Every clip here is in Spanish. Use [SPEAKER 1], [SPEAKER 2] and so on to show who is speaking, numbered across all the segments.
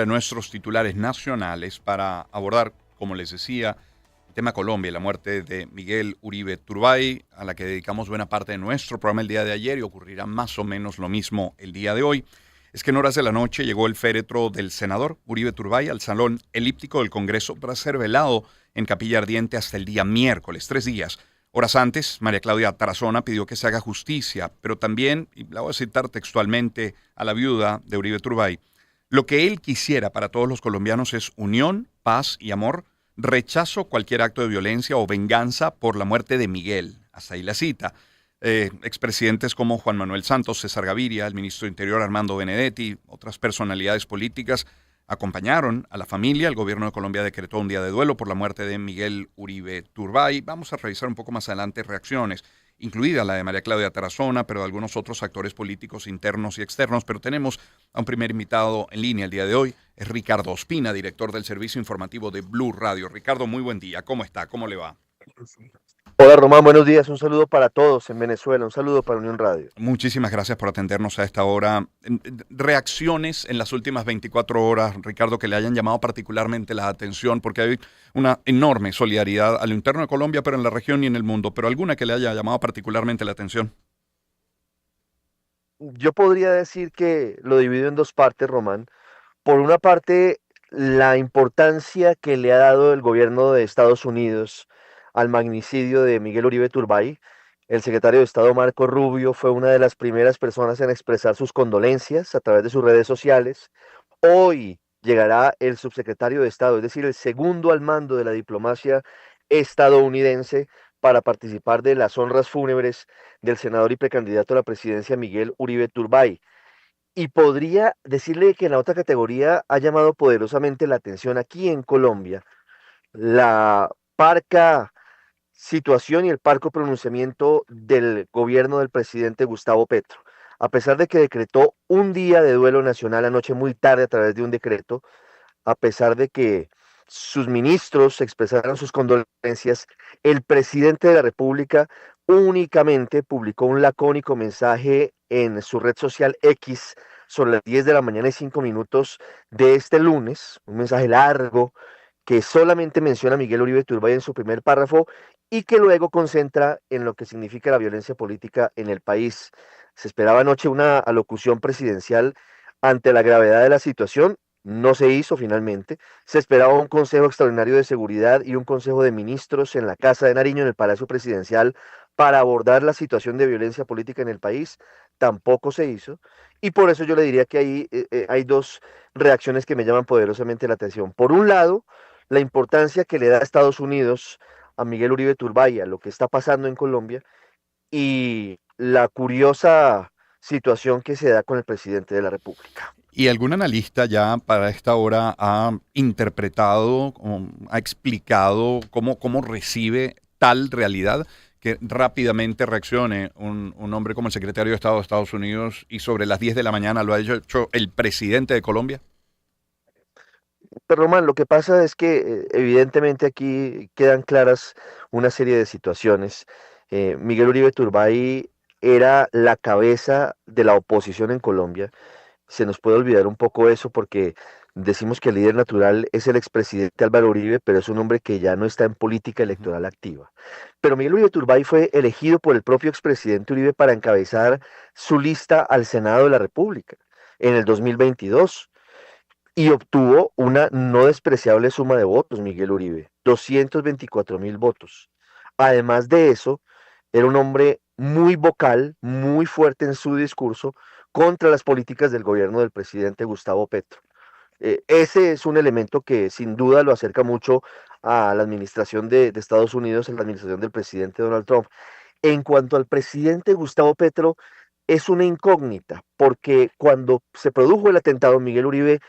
[SPEAKER 1] de nuestros titulares nacionales para abordar, como les decía, el tema Colombia y la muerte de Miguel Uribe Turbay, a la que dedicamos buena parte de nuestro programa el día de ayer y ocurrirá más o menos lo mismo el día de hoy. Es que en horas de la noche llegó el féretro del senador Uribe Turbay al salón elíptico del Congreso para ser velado en Capilla Ardiente hasta el día miércoles, 3 días. Horas antes, María Claudia Tarazona pidió que se haga justicia, pero también, y la voy a citar textualmente a la viuda de Uribe Turbay, lo que él quisiera para todos los colombianos es unión, paz y amor. Rechazo cualquier acto de violencia o venganza por la muerte de Miguel. Hasta ahí la cita. Expresidentes como Juan Manuel Santos, César Gaviria, el ministro de Interior Armando Benedetti, otras personalidades políticas acompañaron a la familia. El gobierno de Colombia decretó un día de duelo por la muerte de Miguel Uribe Turbay. Vamos a revisar un poco más adelante reacciones, incluida la de María Claudia Tarazona, pero de algunos otros actores políticos internos y externos. Pero tenemos a un primer invitado en línea el día de hoy. Es Ricardo Ospina, director del servicio informativo de Blue Radio. Ricardo, muy buen día. ¿Cómo está? ¿Cómo le va?
[SPEAKER 2] Hola Román, buenos días. Un saludo para todos en Venezuela, un saludo para Unión Radio.
[SPEAKER 1] Muchísimas gracias por atendernos a esta hora. Reacciones en las últimas 24 horas, Ricardo, que le hayan llamado particularmente la atención, porque hay una enorme solidaridad a lo interno de Colombia, pero en la región y en el mundo, pero alguna que le haya llamado particularmente la atención.
[SPEAKER 2] Yo podría decir que lo divido en dos partes, Román. Por una parte, la importancia que le ha dado el gobierno de Estados Unidos al magnicidio de Miguel Uribe Turbay. El secretario de Estado Marco Rubio fue una de las primeras personas en expresar sus condolencias a través de sus redes sociales. Hoy llegará el subsecretario de Estado, es decir, el segundo al mando de la diplomacia estadounidense para participar de las honras fúnebres del senador y precandidato a la presidencia Miguel Uribe Turbay. Y podría decirle que en la otra categoría ha llamado poderosamente la atención aquí en Colombia la parca situación y el parco pronunciamiento del gobierno del presidente Gustavo Petro. A pesar de que decretó un día de duelo nacional anoche muy tarde a través de un decreto, a pesar de que sus ministros expresaron sus condolencias, el presidente de la República únicamente publicó un lacónico mensaje en su red social X sobre las 10 de la mañana y 5 minutos de este lunes, un mensaje largo que solamente menciona a Miguel Uribe Turbay en su primer párrafo y que luego concentra en lo que significa la violencia política en el país. Se esperaba anoche una alocución presidencial ante la gravedad de la situación, no se hizo finalmente. Se esperaba un Consejo Extraordinario de Seguridad y un Consejo de Ministros en la Casa de Nariño, en el Palacio Presidencial, para abordar la situación de violencia política en el país. Tampoco se hizo. Y por eso yo le diría que hay dos reacciones que me llaman poderosamente la atención. Por un lado, la importancia que le da Estados Unidos a Miguel Uribe Turbay, a lo que está pasando en Colombia, y la curiosa situación que se da con el presidente de la República.
[SPEAKER 1] ¿Y algún analista ya para esta hora ha interpretado, ha explicado cómo recibe tal realidad que rápidamente reaccione un hombre como el secretario de Estado de Estados Unidos y sobre las 10 de la mañana lo ha hecho el presidente de Colombia?
[SPEAKER 2] Pero Román, lo que pasa es que evidentemente aquí quedan claras una serie de situaciones. Miguel Uribe Turbay era la cabeza de la oposición en Colombia. Se nos puede olvidar un poco eso porque decimos que el líder natural es el expresidente Álvaro Uribe, pero es un hombre que ya no está en política
[SPEAKER 1] Ujú.
[SPEAKER 2] electoral activa. Pero Miguel Uribe Turbay fue elegido por el propio expresidente Uribe para encabezar su lista al Senado de la República en el 2022 y obtuvo una no despreciable suma de votos, Miguel Uribe, 224.000 votos. Además de eso, era un hombre muy vocal, muy fuerte en su discurso contra las políticas del gobierno del presidente Gustavo Petro. Ese es un elemento que sin duda lo acerca mucho a la administración de Estados Unidos, a la administración del presidente Donald Trump. En cuanto al presidente Gustavo Petro, es una incógnita, porque cuando se produjo el atentado, Miguel Uribe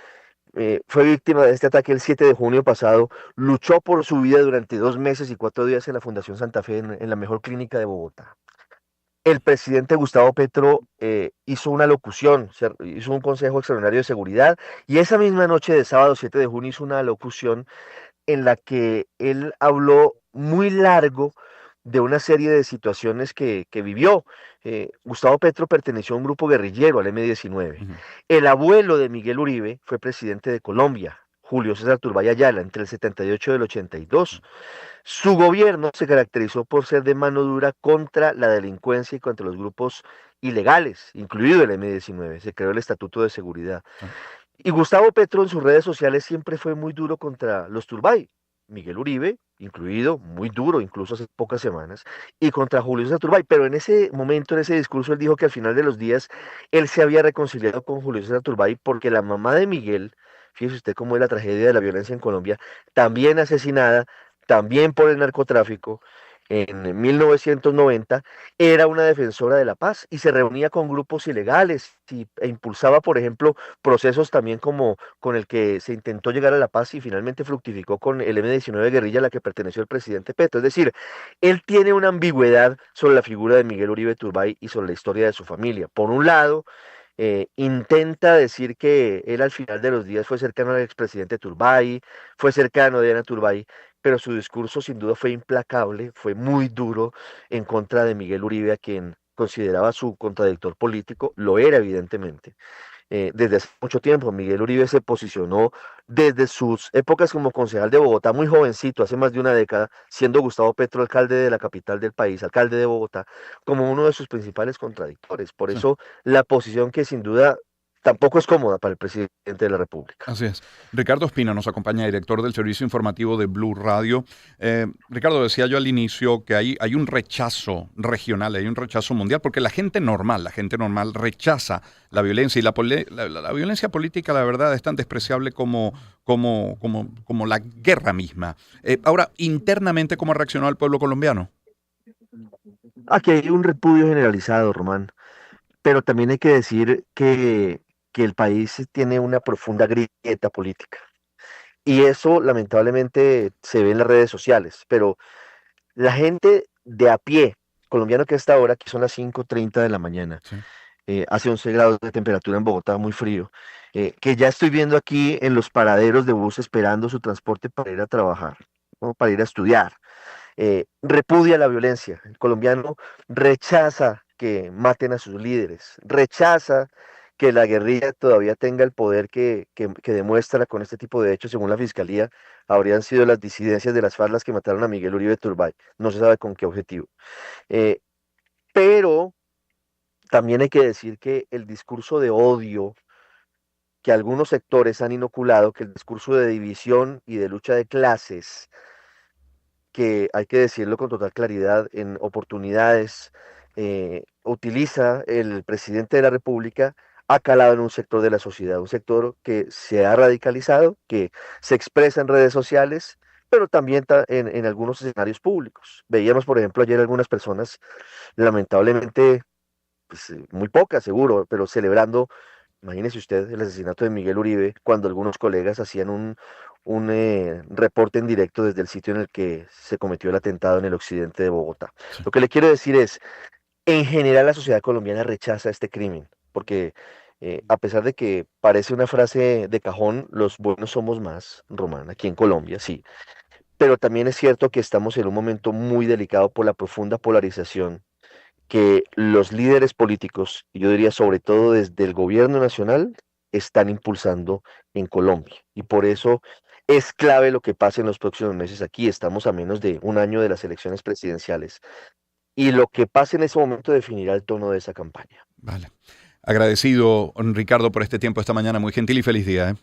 [SPEAKER 2] fue víctima de este ataque el 7 de junio pasado, luchó por su vida durante 2 meses y 4 días en la Fundación Santa Fe, en la mejor clínica de Bogotá. El presidente Gustavo Petro hizo una locución, hizo un consejo extraordinario de seguridad y esa misma noche de sábado 7 de junio hizo una locución en la que él habló muy largo de una serie de situaciones que vivió. Gustavo Petro perteneció a un grupo guerrillero, al M-19.
[SPEAKER 1] Ujú.
[SPEAKER 2] El abuelo de Miguel Uribe fue presidente de Colombia, Julio César Turbay Ayala, entre el 78 y el 82. Su gobierno se caracterizó por ser de mano dura contra la delincuencia y contra los grupos ilegales, incluido el M-19. Se creó el Estatuto de Seguridad.
[SPEAKER 1] Sí.
[SPEAKER 2] Y Gustavo Petro en sus redes sociales siempre fue muy duro contra los Turbay. Miguel Uribe, incluido, muy duro, incluso hace pocas semanas, y contra Julio César Turbay. Pero en ese momento, en ese discurso, él dijo que al final de los días él se había reconciliado con Julio César Turbay porque la mamá de Miguel, fíjese usted cómo es la tragedia de la violencia en Colombia, también asesinada, también por el narcotráfico, en 1990, era una defensora de la paz y se reunía con grupos ilegales e impulsaba, por ejemplo, procesos también como con el que se intentó llegar a la paz y finalmente fructificó con el M-19 guerrilla a la que perteneció el presidente Petro. Es decir, él tiene una ambigüedad sobre la figura de Miguel Uribe Turbay y sobre la historia de su familia. Por un lado, intenta decir que él al final de los días fue cercano al expresidente Turbay, fue cercano a Diana Turbay, pero su discurso sin duda fue implacable, fue muy duro en contra de Miguel Uribe, a quien consideraba su contradictor político, lo era evidentemente. Desde hace mucho tiempo. Miguel Uribe se posicionó desde sus épocas como concejal de Bogotá, muy jovencito, hace más de una década, siendo Gustavo Petro alcalde de la capital del país, alcalde de Bogotá, como uno de sus principales contradictores. Por
[SPEAKER 1] Sí.
[SPEAKER 2] eso la posición que sin duda tampoco es cómoda para el presidente de la República.
[SPEAKER 1] Así es. Ricardo Espina nos acompaña, director del servicio informativo de Blue Radio. Ricardo, decía yo al inicio que hay un rechazo regional, hay un rechazo mundial, porque la gente normal rechaza la violencia y la violencia política, la verdad, es tan despreciable como la guerra misma. Ahora, internamente, ¿cómo reaccionó el pueblo colombiano?
[SPEAKER 2] Aquí hay un repudio generalizado, Román, pero también hay que decir que el país tiene una profunda grieta política. Y eso lamentablemente se ve en las redes sociales, pero la gente de a pie, colombiano que está ahora, aquí son las 5:30 de la mañana,
[SPEAKER 1] Sí.
[SPEAKER 2] hace 11 grados de temperatura en Bogotá, muy frío, que ya estoy viendo aquí en los paraderos de bus esperando su transporte para ir a trabajar, ¿no? Para ir a estudiar. Repudia la violencia. El colombiano rechaza que maten a sus líderes, rechaza que la guerrilla todavía tenga el poder que demuestra con este tipo de hechos, según la fiscalía, habrían sido las disidencias de las FARC las que mataron a Miguel Uribe Turbay. No se sabe con qué objetivo. Eh, pero también hay que decir que el discurso de odio que algunos sectores han inoculado, que el discurso de división y de lucha de clases, que hay que decirlo con total claridad, en oportunidades utiliza el presidente de la República, ha calado en un sector de la sociedad, un sector que se ha radicalizado, que se expresa en redes sociales, pero también en algunos escenarios públicos. Veíamos, por ejemplo, ayer algunas personas, lamentablemente, pues, muy pocas seguro, pero celebrando. Imagínese usted el asesinato de Miguel Uribe cuando algunos colegas hacían un reporte en directo desde el sitio en el que se cometió el atentado en el occidente de Bogotá.
[SPEAKER 1] Sí.
[SPEAKER 2] Lo que le quiero decir es, en general la sociedad colombiana rechaza este crimen, porque a pesar de que parece una frase de cajón, los buenos somos más, Román, aquí en Colombia, sí, pero también es cierto que estamos en un momento muy delicado por la profunda polarización que los líderes políticos, y yo diría sobre todo desde el gobierno nacional, están impulsando en Colombia. Y por eso es clave lo que pase en los próximos meses aquí. Estamos a menos de un año de las elecciones presidenciales. Y lo que pase en ese momento definirá el tono de esa campaña.
[SPEAKER 1] Vale. Agradecido, Ricardo, por este tiempo esta mañana. Muy gentil y feliz día.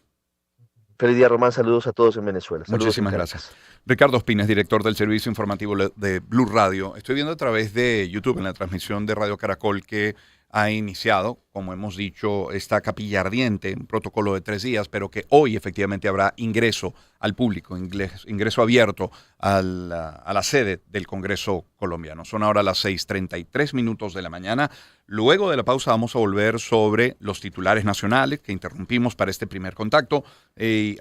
[SPEAKER 2] Feliz día, Román. Saludos a todos en Venezuela. Saludos en
[SPEAKER 1] Muchísimas gracias.
[SPEAKER 2] Caracas.
[SPEAKER 1] Ricardo Espina, director del servicio informativo de Blue Radio. Estoy viendo a través de YouTube, en la transmisión de Radio Caracol, que ha iniciado, como hemos dicho, esta capilla ardiente, un protocolo de 3 días, pero que hoy efectivamente habrá ingreso al público, ingreso abierto a la sede del Congreso colombiano. Son ahora las 6:33 de la mañana. Luego de la pausa vamos a volver sobre los titulares nacionales que interrumpimos para este primer contacto.